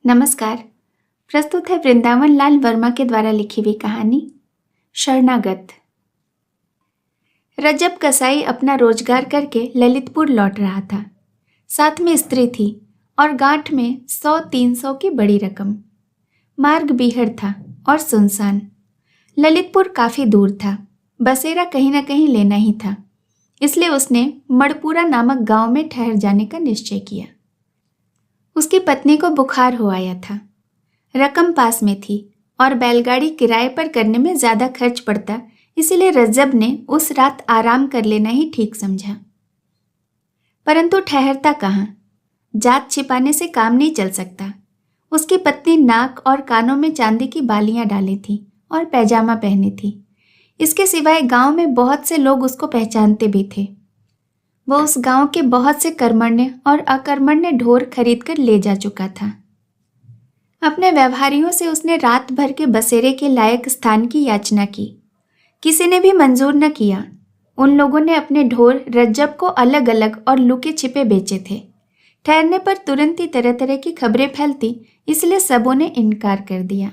नमस्कार। प्रस्तुत है वृंदावन लाल वर्मा के द्वारा लिखी हुई कहानी शरणागत। रजब कसाई अपना रोजगार करके ललितपुर लौट रहा था। साथ में स्त्री थी और गांठ में 100-300 की बड़ी रकम। मार्ग बीहड़ था और सुनसान। ललितपुर काफी दूर था। बसेरा कहीं न कहीं लेना ही था। इसलिए उसने मड़पुरा नामक गांव में ठहर जाने का निश्चय किया। उसकी पत्नी को बुखार हो आया था। रकम पास में थी और बैलगाड़ी किराए पर करने में ज्यादा खर्च पड़ता, इसलिए रज्जब ने उस रात आराम कर लेना ही ठीक समझा। परंतु ठहरता कहाँ? जात छिपाने से काम नहीं चल सकता। उसकी पत्नी नाक और कानों में चांदी की बालियां डाली थी और पैजामा पहनी थी। इसके सिवाय गांव में बहुत से लोग उसको पहचानते भी थे। वो उस गांव के बहुत से कर्मण्य और अकर्मण्य ढोर खरीद कर ले जा चुका था। अपने व्यवहारियों से उसने रात भर के बसेरे के लायक स्थान की याचना की। किसी ने भी मंजूर न किया। उन लोगों ने अपने ढोर रज्जब को अलग अलग और लुके छिपे बेचे थे। ठहरने पर तुरंत ही तरह तरह की खबरें फैलती, इसलिए सबों ने इनकार कर दिया।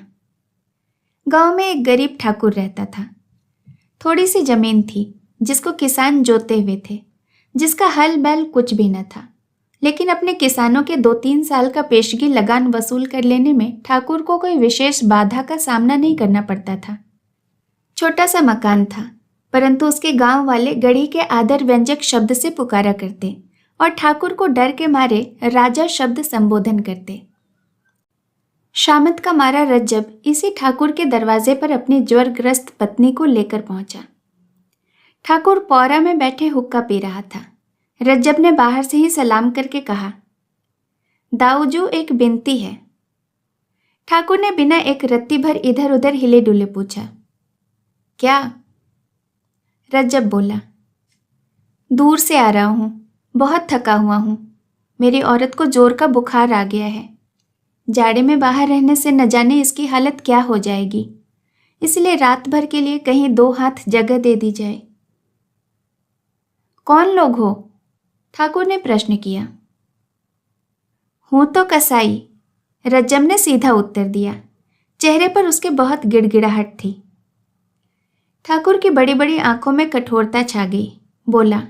गांव में एक गरीब ठाकुर रहता था। थोड़ी सी जमीन थी जिसको किसान जोते हुए थे, जिसका हल बैल कुछ भी न था। लेकिन अपने किसानों के 2-3 साल का पेशगी लगान वसूल कर लेने में ठाकुर को कोई विशेष बाधा का सामना नहीं करना पड़ता था। छोटा सा मकान था, परंतु उसके गांव वाले गढ़ी के आदर व्यंजक शब्द से पुकारा करते और ठाकुर को डर के मारे राजा शब्द संबोधन करते। शामत का मारा रज्जब इसी ठाकुर के दरवाजे पर अपनी ज्वरग्रस्त पत्नी को लेकर पहुंचा। ठाकुर पौरा में बैठे हुक्का पी रहा था। रज्जब ने बाहर से ही सलाम करके कहा, दाऊजू एक बिनती है। ठाकुर ने बिना एक रत्ती भर इधर उधर हिले डुले पूछा, क्या? रज्जब बोला, दूर से आ रहा हूं, बहुत थका हुआ हूं। मेरी औरत को जोर का बुखार आ गया है। जाड़े में बाहर रहने से न जाने इसकी हालत क्या हो जाएगी, इसलिए रात भर के लिए कहीं 2 हाथ जगह दे दी जाए। कौन लोग हो? ठाकुर ने प्रश्न किया। हूं तो कसाई, रज्जब ने सीधा उत्तर दिया। चेहरे पर उसके बहुत गिड़गिड़ाहट थी। ठाकुर की बड़ी बड़ी आंखों में कठोरता छा गई। बोला,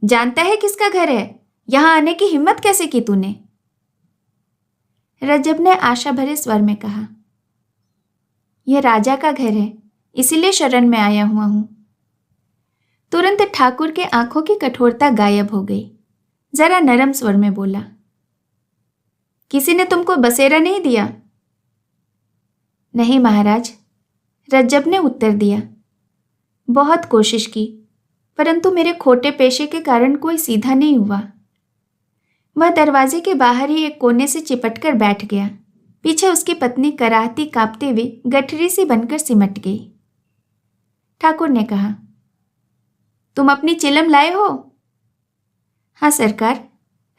जानता है किसका घर है? यहां आने की हिम्मत कैसे की तूने? रज्जब ने आशा भरे स्वर में कहा, यह राजा का घर है, इसीलिए शरण में आया हुआ हूं। तुरंत ठाकुर के आंखों की कठोरता गायब हो गई। जरा नरम स्वर में बोला, किसी ने तुमको बसेरा नहीं दिया? नहीं महाराज, रज्जब ने उत्तर दिया। बहुत कोशिश की, परंतु मेरे खोटे पेशे के कारण कोई सीधा नहीं हुआ। वह दरवाजे के बाहर ही एक कोने से चिपटकर बैठ गया। पीछे उसकी पत्नी कराहती कांपती हुई गठरी सी बनकर सिमट गई। ठाकुर ने कहा, तुम अपनी चिलम लाए हो? हाँ सरकार,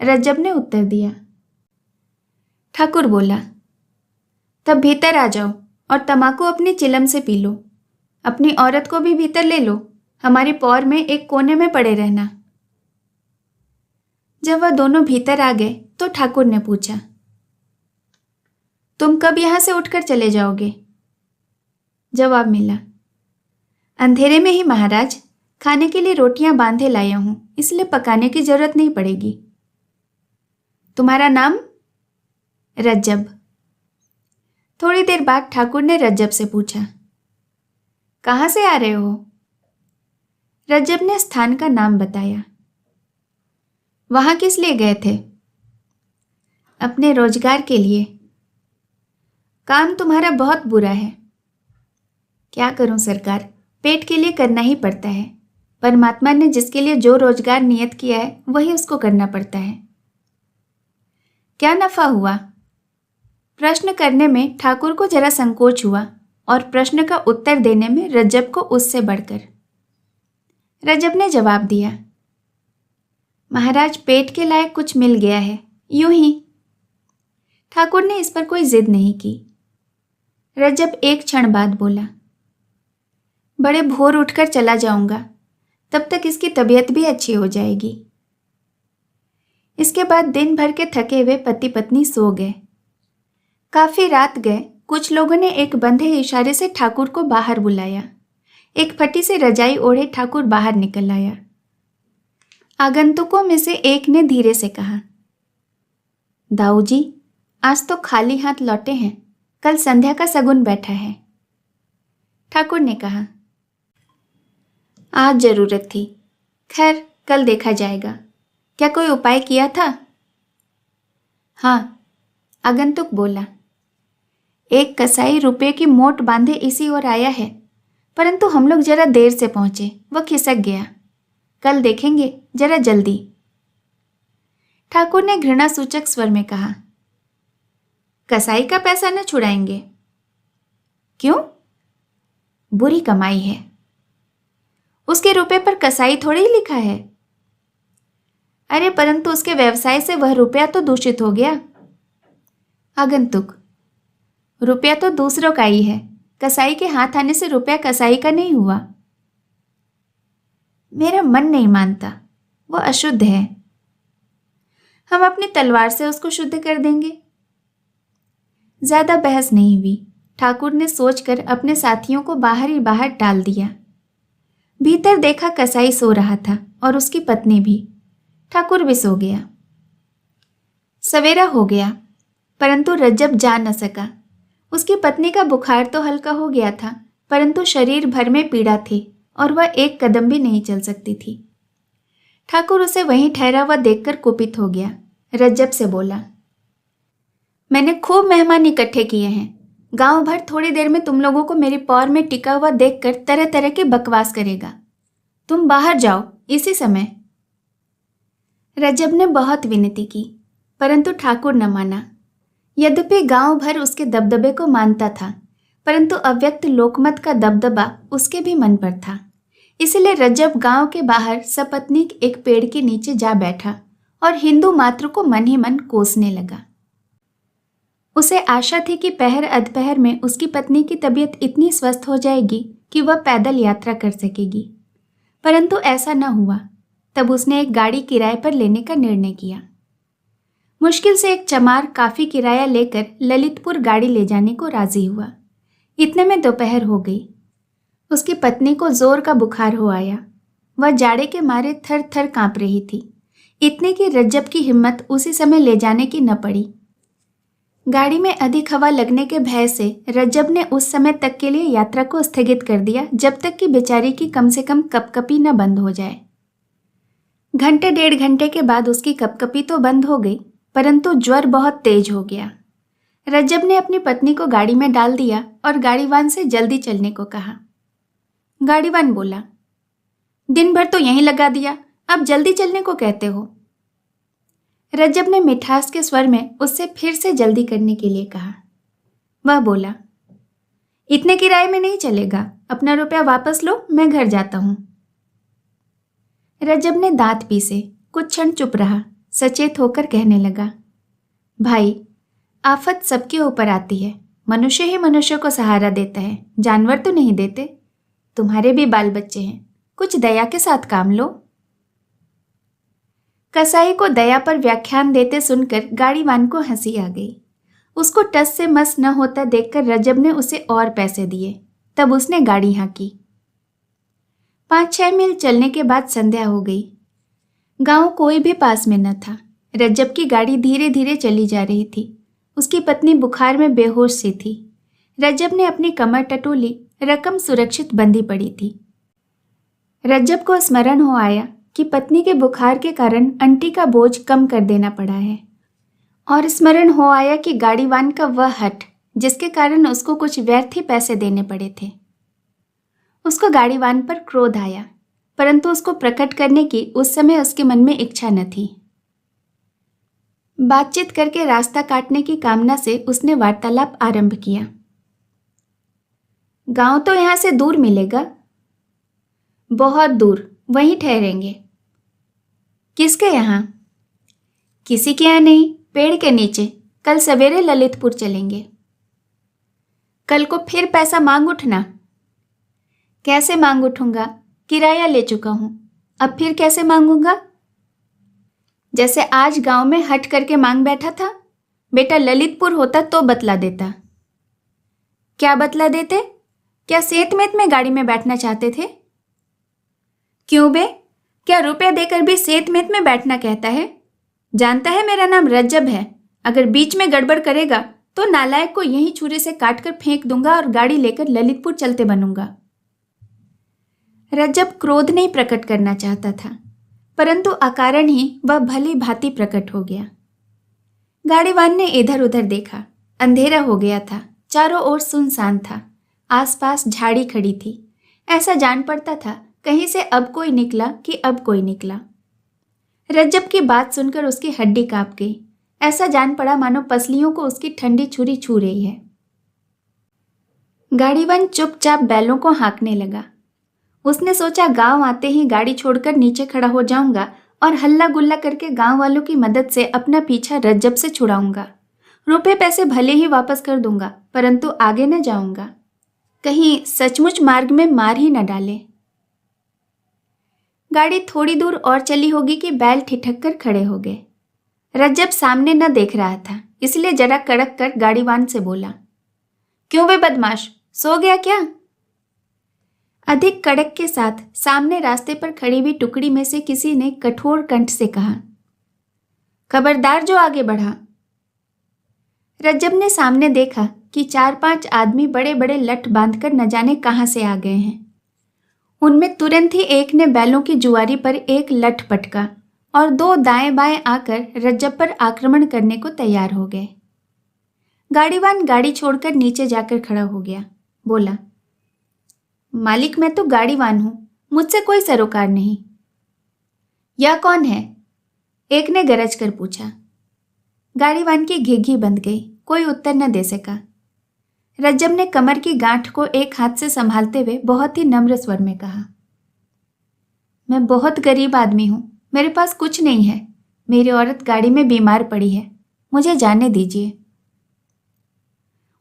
रज्जब ने उत्तर दिया। ठाकुर बोला, तब भीतर आ जाओ और तमाकू अपनी चिलम से पी लो। अपनी औरत को भी भीतर ले लो। हमारी पौर में एक कोने में पड़े रहना। जब वह दोनों भीतर आ गए तो ठाकुर ने पूछा, तुम कब यहां से उठकर चले जाओगे? जवाब मिला, अंधेरे में ही महाराज। खाने के लिए रोटियां बांधे लाया हूं, इसलिए पकाने की जरूरत नहीं पड़ेगी। तुम्हारा नाम? रज्जब। थोड़ी देर बाद ठाकुर ने रज्जब से पूछा, कहां से आ रहे हो? रज्जब ने स्थान का नाम बताया। वहां किस लिए गए थे? अपने रोजगार के लिए। काम तुम्हारा बहुत बुरा है। क्या करूं सरकार, पेट के लिए करना ही पड़ता है। परमात्मा ने जिसके लिए जो रोजगार नियत किया है वही उसको करना पड़ता है। क्या नफा हुआ? प्रश्न करने में ठाकुर को जरा संकोच हुआ और प्रश्न का उत्तर देने में रज्जब को उससे बढ़कर। रज्जब ने जवाब दिया, महाराज पेट के लायक कुछ मिल गया है, यूं ही। ठाकुर ने इस पर कोई जिद नहीं की। रज्जब एक क्षण बाद बोला, बड़े भोर उठकर चला जाऊंगा, तब तक इसकी तबीयत भी अच्छी हो जाएगी। इसके बाद दिन भर के थके हुए पति पत्नी सो गए काफी रात गए कुछ लोगों ने एक बंधे इशारे से ठाकुर को बाहर बुलाया। एक फटी से रजाई ओढ़े ठाकुर बाहर निकल आया। आगंतुकों में से एक ने धीरे से कहा, दाऊ जी, आज तो खाली हाथ लौटे हैं, कल संध्या का सगुन बैठा है। ठाकुर ने कहा, आज जरूरत थी, खैर कल देखा जाएगा। क्या कोई उपाय किया था? हाँ, आगंतुक बोला। एक कसाई रुपये की मोट बांधे इसी ओर आया है, परंतु हम लोग जरा देर से पहुंचे, वह खिसक गया। कल देखेंगे, जरा जल्दी। ठाकुर ने घृणा सूचक स्वर में कहा, कसाई का पैसा न छुड़ाएंगे? क्यों? बुरी कमाई है। उसके रुपए पर कसाई थोड़ी ही लिखा है। अरे परंतु उसके व्यवसाय से वह रुपया तो दूषित हो गया। आगंतुक, रुपया तो दूसरों का ही है, कसाई के हाथ आने से रुपया कसाई का नहीं हुआ। मेरा मन नहीं मानता, वो अशुद्ध है। हम अपनी तलवार से उसको शुद्ध कर देंगे। ज्यादा बहस नहीं हुई। ठाकुर ने सोचकर अपने साथियों को बाहर ही बाहर टाल दिया। भीतर देखा कसाई सो रहा था और उसकी पत्नी भी। ठाकुर भी सो गया। सवेरा हो गया, परंतु रज्जब जा न सका। उसकी पत्नी का बुखार तो हल्का हो गया था, परंतु शरीर भर में पीड़ा थी और वह एक कदम भी नहीं चल सकती थी। ठाकुर उसे वहीं ठहरा हुआ देखकर कुपित हो गया। रज्जब से बोला, मैंने खूब मेहमान इकट्ठे किए हैं। गांव भर थोड़ी देर में तुम लोगों को मेरी पौर में टिका हुआ देखकर तरह तरह के बकवास करेगा। तुम बाहर जाओ इसी समय। रज्जब ने बहुत विनती की, परंतु ठाकुर न माना। यद्यपि गांव भर उसके दबदबे को मानता था, परंतु अव्यक्त लोकमत का दबदबा उसके भी मन पर था। इसलिए रज्जब गांव के बाहर सपत्नीक एक पेड़ के नीचे जा बैठा और हिंदू मात्र को मन ही मन कोसने लगा। उसे आशा थी कि पहर अधपहर में उसकी पत्नी की तबीयत इतनी स्वस्थ हो जाएगी कि वह पैदल यात्रा कर सकेगी, परंतु ऐसा न हुआ। तब उसने एक गाड़ी किराए पर लेने का निर्णय किया। मुश्किल से एक चमार काफी किराया लेकर ललितपुर गाड़ी ले जाने को राजी हुआ। इतने में दोपहर हो गई। उसकी पत्नी को जोर का बुखार हो आया। वह जाड़े के मारे थर थर कांप रही थी। इतने की रज्जब की हिम्मत उसी समय ले जाने की न पड़ी। गाड़ी में अधिक हवा लगने के भय से रज्जब ने उस समय तक के लिए यात्रा को स्थगित कर दिया जब तक कि बेचारी की कम से कम कपकपी न बंद हो जाए। घंटे डेढ़ घंटे के बाद उसकी कपकपी तो बंद हो गई, परंतु ज्वर बहुत तेज हो गया। रज्जब ने अपनी पत्नी को गाड़ी में डाल दिया और गाड़ीवान से जल्दी चलने को कहा। गाड़ीवान बोला, दिन भर तो यहीं लगा दिया, अब जल्दी चलने को कहते हो। रज्जब ने मिठास के स्वर में उससे फिर से जल्दी करने के लिए कहा। वह बोला, इतने किराए में नहीं चलेगा, अपना रुपया वापस लो, मैं घर जाता हूं। रज्जब ने दांत पीसे, कुछ क्षण चुप रहा, सचेत होकर कहने लगा, भाई, आफत सबके ऊपर आती है, मनुष्य ही मनुष्य को सहारा देता है, जानवर तो नहीं देते। तुम्हारे भी बाल बच्चे हैं, कुछ दया के साथ काम लो। कसाई को दया पर व्याख्यान देते सुनकर गाड़ीवान को हंसी आ गई। उसको टस से मस न होता देखकर रज्जब ने उसे और पैसे दिए। तब उसने गाड़ी हाँकी। 5-6 मील चलने के बाद संध्या हो गई। गांव कोई भी पास में न था। रज्जब की गाड़ी धीरे धीरे चली जा रही थी। उसकी पत्नी बुखार में बेहोश सी थी। रज्जब ने अपनी कमर टटोली, रकम सुरक्षित बंधी पड़ी थी। रज्जब को स्मरण हो आया कि पत्नी के बुखार के कारण अंटी का बोझ कम कर देना पड़ा है, और स्मरण हो आया कि गाड़ीवान का वह हठ जिसके कारण उसको कुछ व्यर्थ ही पैसे देने पड़े थे। उसको गाड़ीवान पर क्रोध आया, परंतु उसको प्रकट करने की उस समय उसके मन में इच्छा न थी। बातचीत करके रास्ता काटने की कामना से उसने वार्तालाप आरंभ किया। गांव तो यहां से दूर मिलेगा। बहुत दूर, वहीं ठहरेंगे। किसके यहाँ? किसी के यहाँ नहीं, पेड़ के नीचे। कल सवेरे ललितपुर चलेंगे। कल को फिर पैसा मांग उठना। कैसे मांग उठूंगा? किराया ले चुका हूं, अब फिर कैसे मांगूंगा? जैसे आज गांव में हट करके मांग बैठा था, बेटा ललितपुर होता तो बतला देता। क्या बतला देते? क्या सेंतमेत में गाड़ी में बैठना चाहते थे? क्यों बे, क्या रुपया देकर भी सेंतमेत में बैठना कहता है? जानता है मेरा नाम रज्जब है। अगर बीच में गड़बड़ करेगा तो नालायक को यहीं छुरे से काटकर फेंक दूंगा और गाड़ी लेकर ललितपुर चलते बनूंगा। रज्जब क्रोध नहीं प्रकट करना चाहता था, परंतु अकारण ही वह भली भांति प्रकट हो गया। गाड़ीवान ने इधर उधर देखा। अंधेरा हो गया था, चारों ओर सुनसान था, आसपास झाड़ी खड़ी थी। ऐसा जान पड़ता था कहीं से अब कोई निकला कि अब कोई निकला। रज्जब की बात सुनकर उसकी हड्डी कांप गई। ऐसा जान पड़ा मानो पसलियों को उसकी ठंडी छुरी छू रही है। गाड़ीवान चुपचाप बैलों को हाँकने लगा। उसने सोचा गांव आते ही गाड़ी छोड़कर नीचे खड़ा हो जाऊंगा और हल्ला गुल्ला करके गांव वालों की मदद से अपना पीछा रज्जब से छुड़ाऊंगा। रुपए पैसे भले ही वापस कर दूंगा, परंतु आगे न जाऊंगा। कहीं सचमुच मार्ग में मार ही न डाले। गाड़ी थोड़ी दूर और चली होगी कि बैल ठिठक कर खड़े हो गए। रज्जब सामने न देख रहा था, इसलिए जरा कड़क कर गाड़ीवान से बोला, क्यों बे बदमाश, सो गया क्या? अधिक कड़क के साथ सामने रास्ते पर खड़ी हुई टुकड़ी में से किसी ने कठोर कंठ से कहा, खबरदार जो आगे बढ़ा। रज्जब ने सामने देखा कि 4-5 आदमी बड़े बड़े लठ बांधकर न जाने कहां से आ गए हैं। उनमें तुरंत ही एक ने बैलों की जुआरी पर एक लठ पटका और 2 दाएं बाएं आकर रज्जब पर आक्रमण करने को तैयार हो गए। गाड़ीवान गाड़ी छोड़कर नीचे जाकर खड़ा हो गया। बोला, मालिक मैं तो गाड़ीवान हूं, मुझसे कोई सरोकार नहीं। यह कौन है? एक ने गरज कर पूछा। गाड़ीवान की घिघी बंध गई, कोई उत्तर न दे सका। रज्जब ने कमर की गांठ को एक हाथ से संभालते हुए बहुत ही नम्र स्वर में कहा, मैं बहुत गरीब आदमी हूं, मेरे पास कुछ नहीं है। मेरी औरत गाड़ी में बीमार पड़ी है, मुझे जाने दीजिए।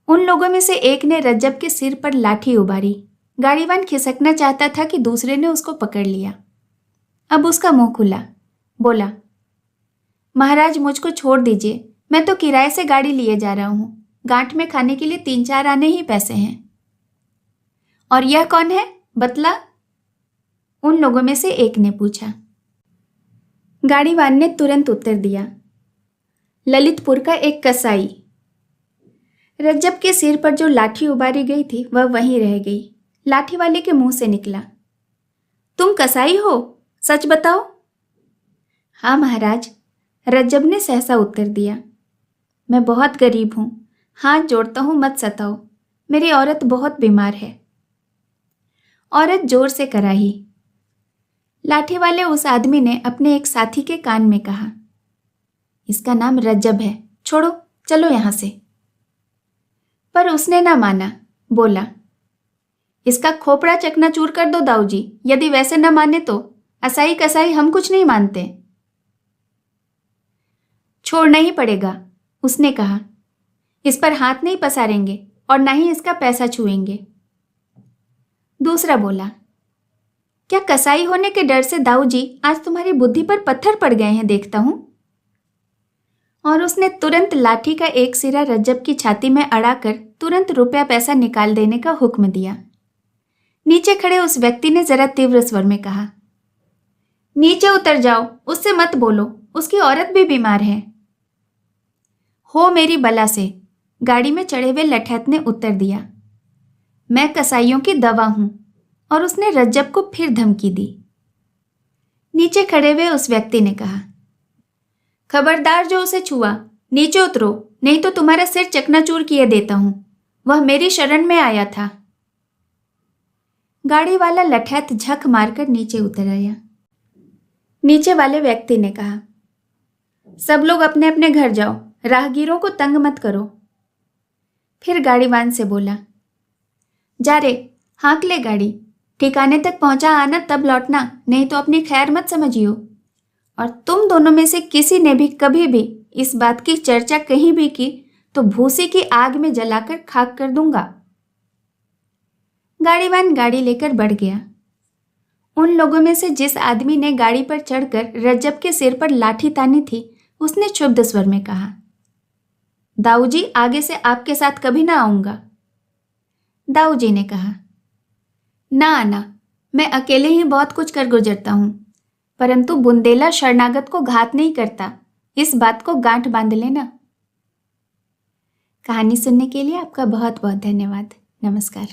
उन लोगों में से एक ने रज्जब के सिर पर लाठी उबारी। गाड़ीवान खिसकना चाहता था कि दूसरे ने उसको पकड़ लिया। अब उसका मुंह खुला। बोला, महाराज मुझको छोड़ दीजिए, मैं तो किराए से गाड़ी लिए जा रहा हूं। गांठ में खाने के लिए 3-4 आने ही पैसे हैं। और यह कौन है, बतला? उन लोगों में से एक ने पूछा। गाड़ीवान ने तुरंत उत्तर दिया, ललितपुर का एक कसाई। रज्जब के सिर पर जो लाठी उबारी गई थी वह वहीं रह गई। लाठी वाले के मुंह से निकला, तुम कसाई हो, सच बताओ। हाँ महाराज, रज्जब ने सहसा उत्तर दिया। मैं बहुत गरीब हूं, हाथ जोड़ता हूं, मत सताओ, मेरी औरत बहुत बीमार है। औरत जोर से कराही। लाठी वाले उस आदमी ने अपने एक साथी के कान में कहा, इसका नाम रज्जब है, छोड़ो, चलो यहां से। पर उसने ना माना। बोला, इसका खोपड़ा चकनाचूर कर दो दाऊजी, यदि वैसे न माने तो असाई कसाई हम कुछ नहीं मानते। छोड़ना ही पड़ेगा, उसने कहा। इस पर हाथ नहीं पसारेंगे और न ही इसका पैसा छुएंगे। दूसरा बोला, क्या कसाई होने के डर से दाऊजी आज तुम्हारी बुद्धि पर पत्थर पड़ गए हैं देखता हूं। और उसने तुरंत लाठी का एक सिरा रज्जब की छाती में अड़ाकर तुरंत रुपया पैसा निकाल देने का हुक्म दिया। नीचे खड़े उस व्यक्ति ने जरा तीव्र स्वर में कहा, नीचे उतर जाओ, उससे मत बोलो, उसकी औरत भी बीमार है। हो मेरी बला से, गाड़ी में चढ़े हुए लठैत ने उत्तर दिया, मैं कसाईयों की दवा हूं। और उसने रज्जब को फिर धमकी दी। नीचे खड़े हुए उस व्यक्ति ने कहा, खबरदार जो उसे छुआ, नीचे उतरो, नहीं तो तुम्हारा सिर चकनाचूर किए देता हूं। वह मेरी शरण में आया था। गाड़ी वाला लठैत झक मारकर नीचे उतर आया। नीचे वाले व्यक्ति ने कहा, सब लोग अपने अपने घर जाओ, राहगीरों को तंग मत करो। फिर गाड़ीवान से बोला, जा रे, हाँक ले गाड़ी, ठिकाने तक पहुंचा आना तब लौटना, नहीं तो अपनी खैर मत समझियो। और तुम दोनों में से किसी ने भी कभी भी इस बात की चर्चा कहीं भी की तो भूसी की आग में जलाकर खाक कर दूंगा। गाड़ीवान गाड़ी लेकर बढ़ गया। उन लोगों में से जिस आदमी ने गाड़ी पर चढ़कर रज्जब के सिर पर लाठी तानी थी, उसने क्षुब्ध स्वर में कहा, दाऊजी, आगे से आपके साथ कभी ना आऊंगा। दाऊजी ने कहा, ना आना, मैं अकेले ही बहुत कुछ कर गुजरता हूं, परंतु बुंदेला शरणागत को घात नहीं करता, इस बात को गांठ बांध लेना। कहानी सुनने के लिए आपका बहुत बहुत धन्यवाद। नमस्कार।